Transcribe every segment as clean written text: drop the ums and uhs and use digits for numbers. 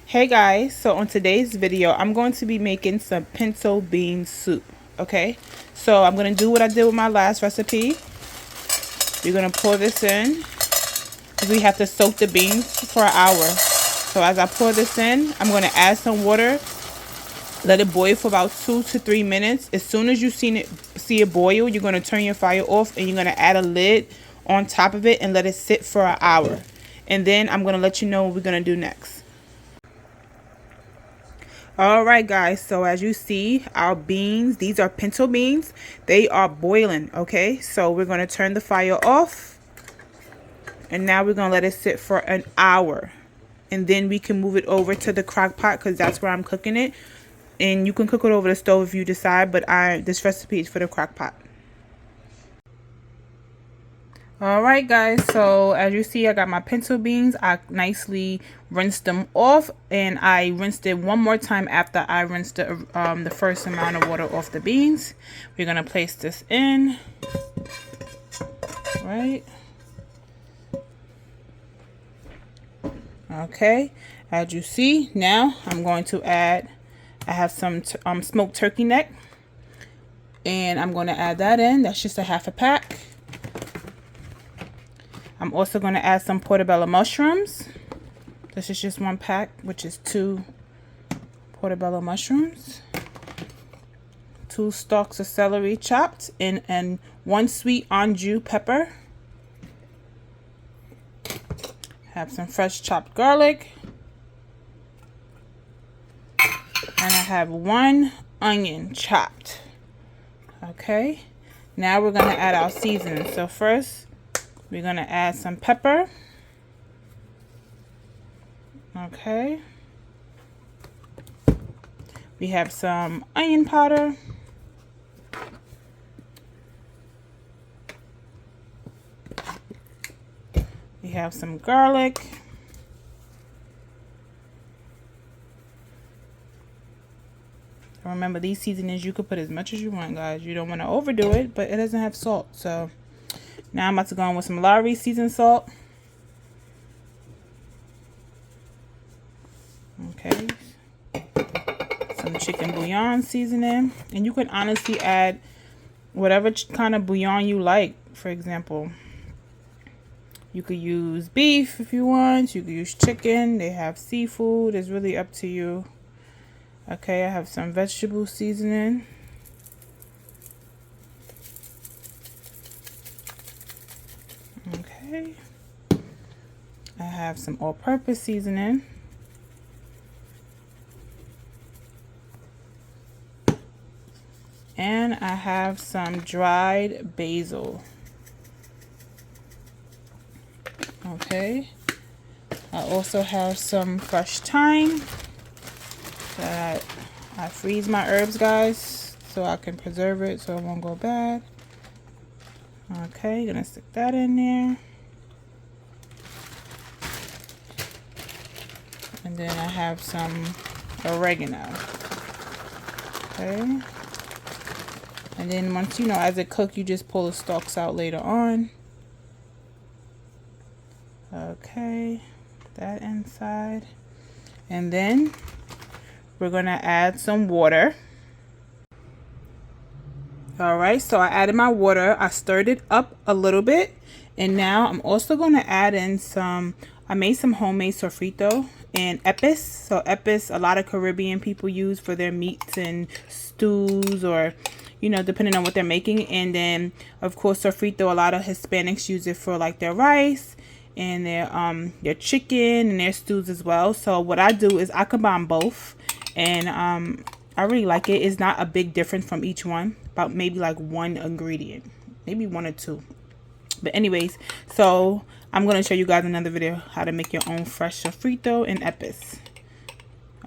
Hey guys, so on today's video I'm going to be making some pinto bean soup. Okay, so I'm going to do what I did with my last recipe. You're going to pour this in. We have to soak the beans for an hour. So as I pour this in, I'm going to add some water, let it boil for about 2 to 3 minutes. As soon as you see it boil, you're going to turn your fire off and you're going to add a lid on top of it and let it sit for an hour. And then I'm going to let you know what we're going to do next. Alright guys, so as you see, our beans, these are pinto beans, they are boiling. Okay, so we're going to turn the fire off and now we're going to let it sit for an hour, and then we can move it over to the crock pot because that's where I'm cooking it. And you can cook it over the stove if you decide, but this recipe is for the crock pot. Alright guys, so as you see, I got my pinto beans. I nicely rinsed them off, and I rinsed it one more time after I rinsed the first amount of water off the beans. We're going to place this in. Right. Okay, as you see, now I'm going to add, I have some smoked turkey neck, and I'm going to add that in. That's just a half a pack. I'm also going to add some portobello mushrooms. This is just 1 pack, which is 2 portobello mushrooms, 2 stalks of celery chopped, and 1 sweet anjou pepper. Have some fresh chopped garlic, and I have 1 onion chopped. Okay, now we're going to add our seasoning. So first, we're going to add some pepper. Okay. We have some onion powder. We have some garlic. Remember, these seasonings, you could put as much as you want, guys. You don't want to overdo it, but it doesn't have salt. So now I'm about to go in with some Lowry seasoned salt. Okay. Some chicken bouillon seasoning. And you can honestly add whatever kind of bouillon you like. For example, you could use beef if you want. You could use chicken. They have seafood. It's really up to you. Okay, I have some vegetable seasoning. Okay. I have some all-purpose seasoning. And I have some dried basil. Okay. I also have some fresh thyme that I freeze my herbs, guys, so I can preserve it so it won't go bad. Okay, gonna stick that in there. And then I have some oregano. Okay. And then once, you know, as it cooks, you just pull the stalks out later on. Okay, that inside. And then we're going to add some water. Alright, so I added my water. I stirred it up a little bit. And now I'm also going to add in I made some homemade sofrito and epis. So epis, a lot of Caribbean people use for their meats and stews, or, you know, depending on what they're making. And then, of course, sofrito, a lot of Hispanics use it for like their rice and their chicken and their stews as well. So what I do is I combine both, and I really like it. It's not a big difference from each one, about maybe like 1 ingredient, maybe 1 or 2. But anyways, so I'm going to show you guys another video how to make your own fresh sofrito and epis.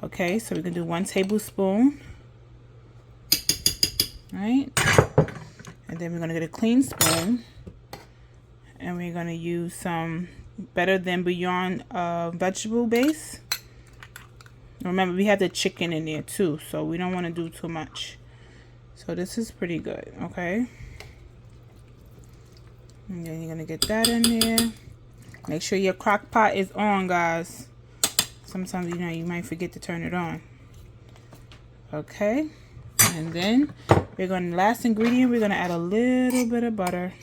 Okay, so we can do 1 tablespoon. Right, and then we're going to get a clean spoon, and we're going to use some Better Than Bouillon vegetable base. Remember, we have the chicken in there too, so we don't want to do too much. So this is pretty good. Okay, and then you're going to get that in there. Make sure your crock pot is on, guys, Sometimes, you know, you might forget to turn it on. Okay. And then we're going to, last ingredient, we're going to add a little bit of butter.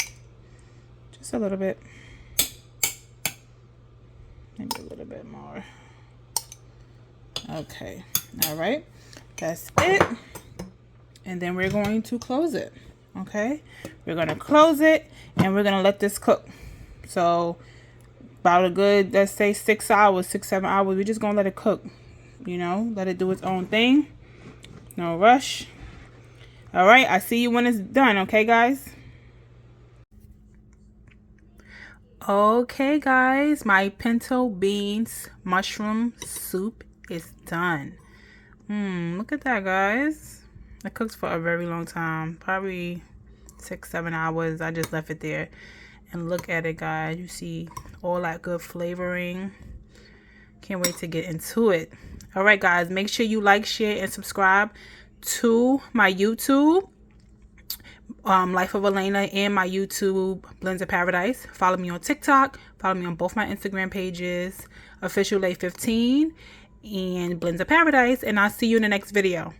Just a little bit. Maybe a little bit more. Okay. All right. That's it. And then we're going to close it. Okay. We're going to close it and we're going to let this cook. So about a good, let's say 6 hours, 6-7 hours. We're just going to let it cook. You know, let it do its own thing. No rush. All right. I see you when it's done. Okay, guys. Okay, guys. My pinto beans mushroom soup is done. Look at that, guys. It cooks for a very long time. Probably 6-7 hours. I just left it there. And look at it, guys. You see all that good flavoring. Can't wait to get into it. All right, guys. Make sure you like, share, and subscribe to my YouTube, Life of Elena, and my YouTube, Blends of Paradise. Follow me on TikTok. Follow me on both my Instagram pages, Official Lay 15 and Blends of Paradise. And I'll see you in the next video.